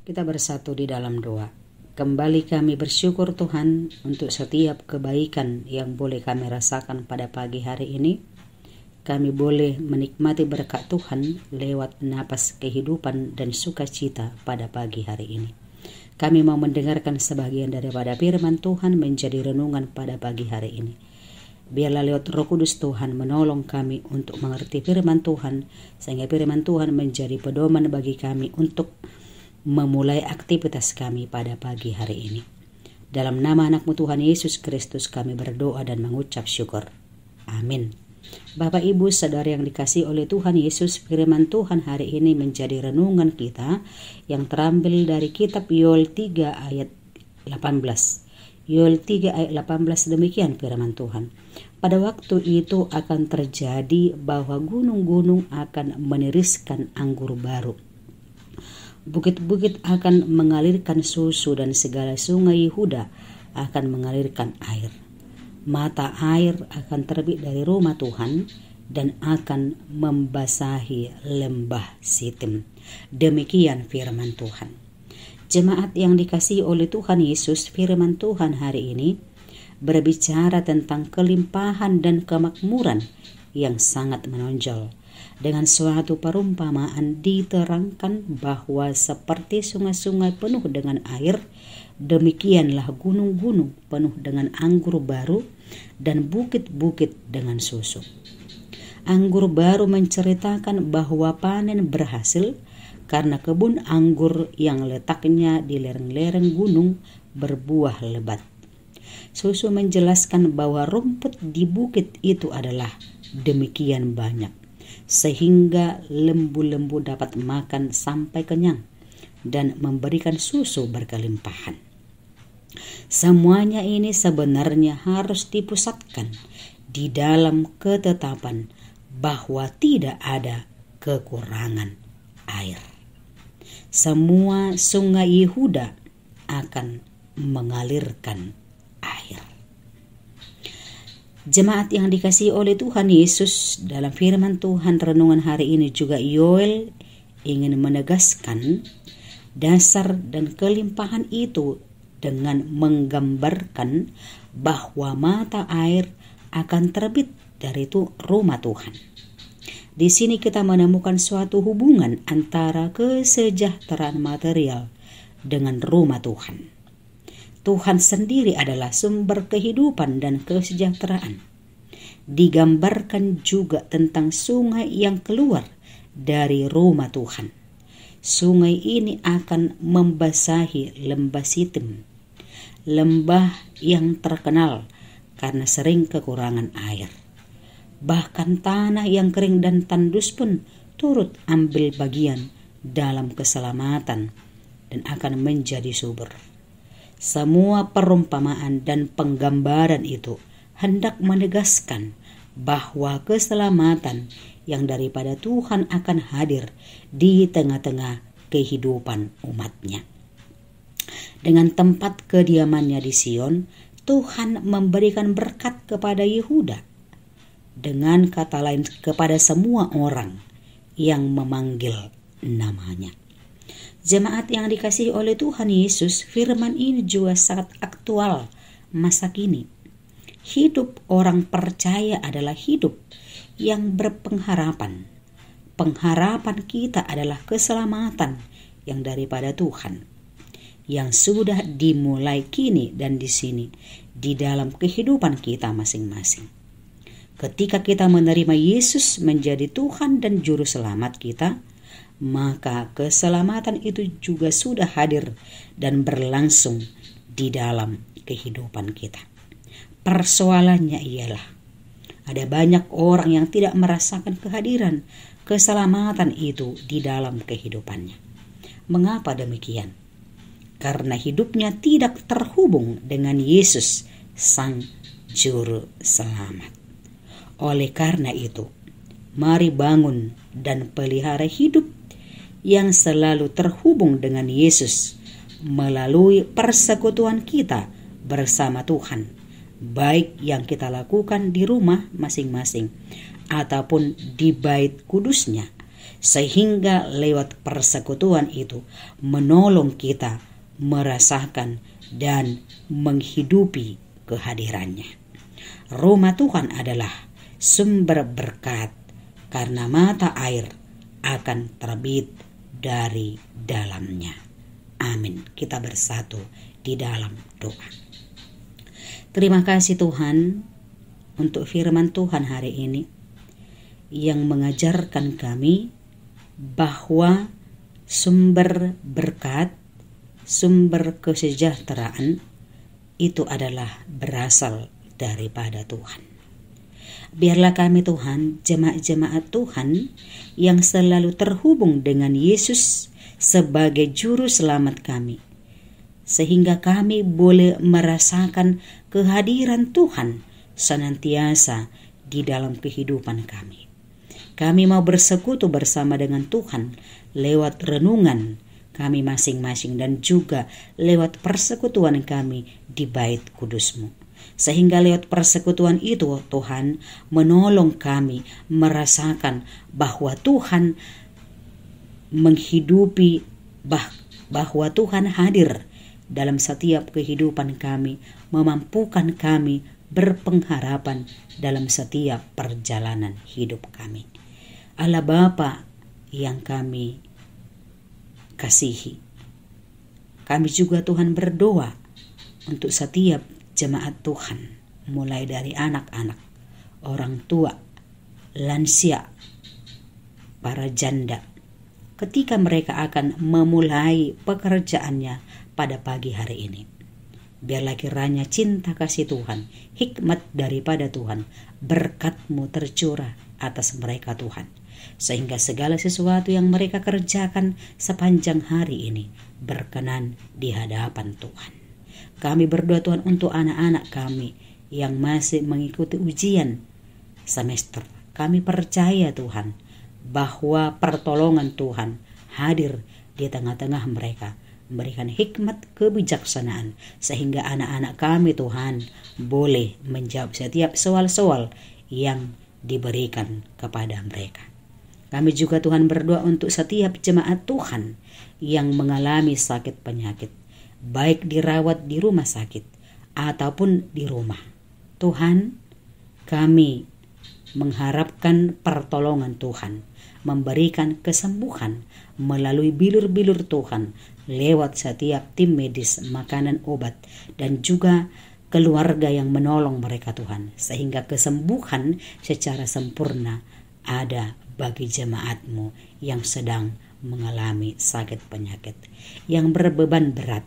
Kita bersatu di dalam doa. Kembali kami bersyukur Tuhan untuk setiap kebaikan yang boleh kami rasakan pada pagi hari ini. Kami boleh menikmati berkat Tuhan lewat napas kehidupan dan sukacita pada pagi hari ini. Kami mau mendengarkan sebagian daripada firman Tuhan menjadi renungan pada pagi hari ini. Biarlah lewat Roh Kudus Tuhan menolong kami untuk mengerti firman Tuhan, sehingga firman Tuhan menjadi pedoman bagi kami untuk memulai aktivitas kami pada pagi hari ini. Dalam nama anak-Mu Tuhan Yesus Kristus kami berdoa dan mengucap syukur. Amin. Bapak Ibu Saudara yang dikasihi oleh Tuhan Yesus, firman Tuhan hari ini menjadi renungan kita yang terambil dari kitab Yoel 3 ayat 18. Yoel 3 ayat 18 demikian firman Tuhan. Pada waktu itu akan terjadi bahwa gunung-gunung akan meniriskan anggur baru. Bukit-bukit akan mengalirkan susu dan segala sungai Yehuda akan mengalirkan air. Mata air akan terbit dari rumah Tuhan dan akan membasahi lembah Sitim. Demikian firman Tuhan. Jemaat yang dikasihi oleh Tuhan Yesus, firman Tuhan hari ini berbicara tentang kelimpahan dan kemakmuran yang sangat menonjol. Dengan suatu perumpamaan diterangkan bahwa seperti sungai-sungai penuh dengan air, demikianlah gunung-gunung penuh dengan anggur baru dan bukit-bukit dengan susu. Anggur baru menceritakan bahwa panen berhasil karena kebun anggur yang letaknya di lereng-lereng gunung berbuah lebat. Susu menjelaskan bahwa rumput di bukit itu adalah demikian banyak, sehingga lembu-lembu dapat makan sampai kenyang dan memberikan susu berkelimpahan. Semuanya ini sebenarnya harus dipusatkan di dalam ketetapan bahwa tidak ada kekurangan air. Semua sungai Yehuda akan mengalirkan air. Jemaat yang dikasihi oleh Tuhan Yesus, dalam firman Tuhan renungan hari ini juga Yoel ingin menegaskan dasar dan kelimpahan itu dengan menggambarkan bahwa mata air akan terbit dari rumah Tuhan. Di sini kita menemukan suatu hubungan antara kesejahteraan material dengan rumah Tuhan. Tuhan sendiri adalah sumber kehidupan dan kesejahteraan. Digambarkan juga tentang sungai yang keluar dari rumah Tuhan. Sungai ini akan membasahi lembah Sitim, lembah yang terkenal karena sering kekurangan air. Bahkan tanah yang kering dan tandus pun turut ambil bagian dalam keselamatan dan akan menjadi subur. Semua perumpamaan dan penggambaran itu hendak menegaskan bahwa keselamatan yang daripada Tuhan akan hadir di tengah-tengah kehidupan umatnya. Dengan tempat kediamannya di Sion, Tuhan memberikan berkat kepada Yehuda. Dengan kata lain, kepada semua orang yang memanggil namanya. Jemaat yang dikasihi oleh Tuhan Yesus, firman ini juga sangat aktual masa kini. Hidup orang percaya adalah hidup yang berpengharapan. Pengharapan kita adalah keselamatan yang daripada Tuhan, yang sudah dimulai kini dan di sini, di dalam kehidupan kita masing-masing. Ketika kita menerima Yesus menjadi Tuhan dan Juru Selamat kita, maka keselamatan itu juga sudah hadir dan berlangsung di dalam kehidupan kita. Persoalannya ialah ada banyak orang yang tidak merasakan kehadiran keselamatan itu di dalam kehidupannya. Mengapa demikian? Karena hidupnya tidak terhubung dengan Yesus, Sang Juru Selamat. Oleh karena itu, mari bangun dan pelihara hidup yang selalu terhubung dengan Yesus melalui persekutuan kita bersama Tuhan, baik yang kita lakukan di rumah masing-masing ataupun di bait kudusnya, sehingga lewat persekutuan itu menolong kita merasakan dan menghidupi kehadirannya. Rumah Tuhan adalah sumber berkat karena mata air akan terbit dari dalamnya. Amin. Kita bersatu di dalam doa. Terima kasih Tuhan untuk firman Tuhan hari ini yang mengajarkan kami bahwa sumber berkat, sumber kesejahteraan itu adalah berasal daripada Tuhan. Biarlah kami Tuhan, jemaat-jemaat Tuhan yang selalu terhubung dengan Yesus sebagai juru selamat kami, sehingga kami boleh merasakan kehadiran Tuhan senantiasa di dalam kehidupan kami. Kami mau bersekutu bersama dengan Tuhan lewat renungan kami masing-masing dan juga lewat persekutuan kami di bait kudus-Mu. Sehingga lewat persekutuan itu Tuhan menolong kami merasakan bahwa Tuhan menghidupi, bahwa Tuhan hadir dalam setiap kehidupan kami, memampukan kami berpengharapan dalam setiap perjalanan hidup kami. Allah Bapa yang kami kasihi, kami juga Tuhan berdoa untuk setiap jemaat Tuhan, mulai dari anak-anak, orang tua, lansia, para janda, ketika mereka akan memulai pekerjaannya pada pagi hari ini. Biarlah kiranya cinta kasih Tuhan, hikmat daripada Tuhan, berkat-Mu tercurah atas mereka Tuhan, sehingga segala sesuatu yang mereka kerjakan sepanjang hari ini berkenan di hadapan Tuhan. Kami berdoa Tuhan untuk anak-anak kami yang masih mengikuti ujian semester. Kami percaya Tuhan bahwa pertolongan Tuhan hadir di tengah-tengah mereka, memberikan hikmat kebijaksanaan sehingga anak-anak kami Tuhan boleh menjawab setiap soal-soal yang diberikan kepada mereka. Kami juga Tuhan berdoa untuk setiap jemaat Tuhan yang mengalami sakit penyakit, baik dirawat di rumah sakit ataupun di rumah. Tuhan, kami mengharapkan pertolongan Tuhan, memberikan kesembuhan melalui bilur-bilur Tuhan lewat setiap tim medis, makanan, obat, dan juga keluarga yang menolong mereka Tuhan, sehingga kesembuhan secara sempurna ada bagi jemaat-Mu yang sedang mengalami sakit penyakit, yang berbeban berat.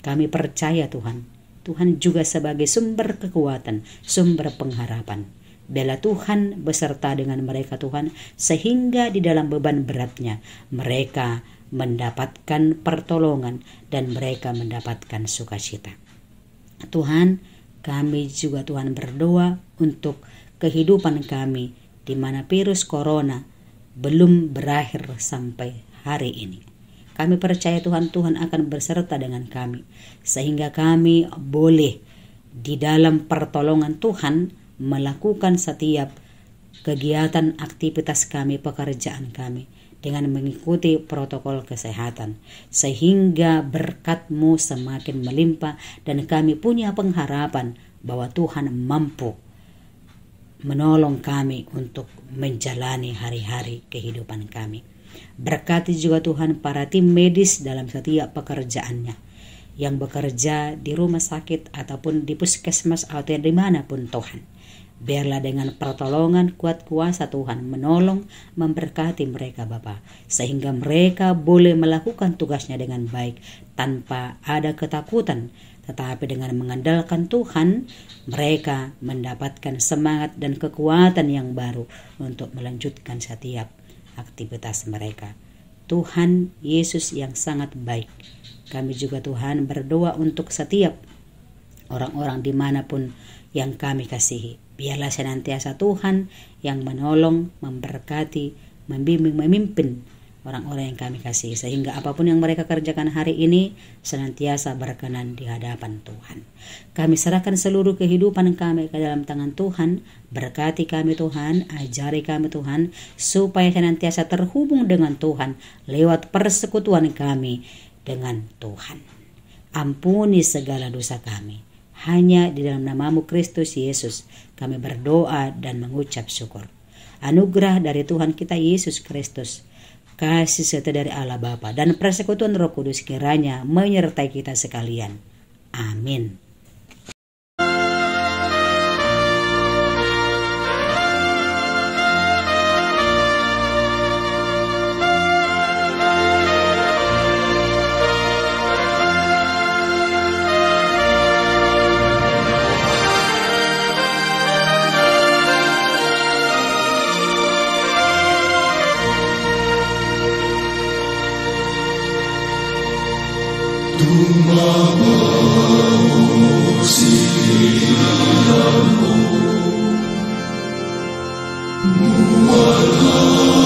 Kami percaya Tuhan, Tuhan juga sebagai sumber kekuatan, sumber pengharapan. Biarlah Tuhan beserta dengan mereka Tuhan, sehingga di dalam beban beratnya mereka mendapatkan pertolongan dan mereka mendapatkan sukacita. Tuhan, kami juga Tuhan berdoa untuk kehidupan kami di mana virus corona belum berakhir sampai hari ini. Kami percaya Tuhan akan berserta dengan kami, sehingga kami boleh di dalam pertolongan Tuhan melakukan setiap kegiatan aktivitas kami, pekerjaan kami dengan mengikuti protokol kesehatan, sehingga berkat-Mu semakin melimpah dan kami punya pengharapan bahwa Tuhan mampu menolong kami untuk menjalani hari-hari kehidupan kami. Berkati juga Tuhan para tim medis dalam setiap pekerjaannya, yang bekerja di rumah sakit ataupun di puskesmas atau dimanapun Tuhan. Biarlah dengan pertolongan kuat kuasa Tuhan menolong, memberkati mereka Bapa, sehingga mereka boleh melakukan tugasnya dengan baik tanpa ada ketakutan, tetapi dengan mengandalkan Tuhan mereka mendapatkan semangat dan kekuatan yang baru untuk melanjutkan setiap aktivitas mereka. Tuhan Yesus yang sangat baik. Kami juga Tuhan berdoa untuk setiap orang-orang dimanapun yang kami kasihi. Biarlah senantiasa Tuhan yang menolong, memberkati, membimbing, memimpin orang-orang yang kami kasihi, sehingga apapun yang mereka kerjakan hari ini senantiasa berkenan di hadapan Tuhan. Kami serahkan seluruh kehidupan kami ke dalam tangan Tuhan. Berkati kami Tuhan, ajari kami Tuhan, supaya senantiasa terhubung dengan Tuhan lewat persekutuan kami dengan Tuhan. Ampuni segala dosa kami. Hanya di dalam namamu Kristus Yesus kami berdoa dan mengucap syukur. Anugerah dari Tuhan kita Yesus Kristus, kasih serta dari Allah Bapa, dan persekutuan Roh Kudus kiranya menyertai kita sekalian. Amin. Nuwala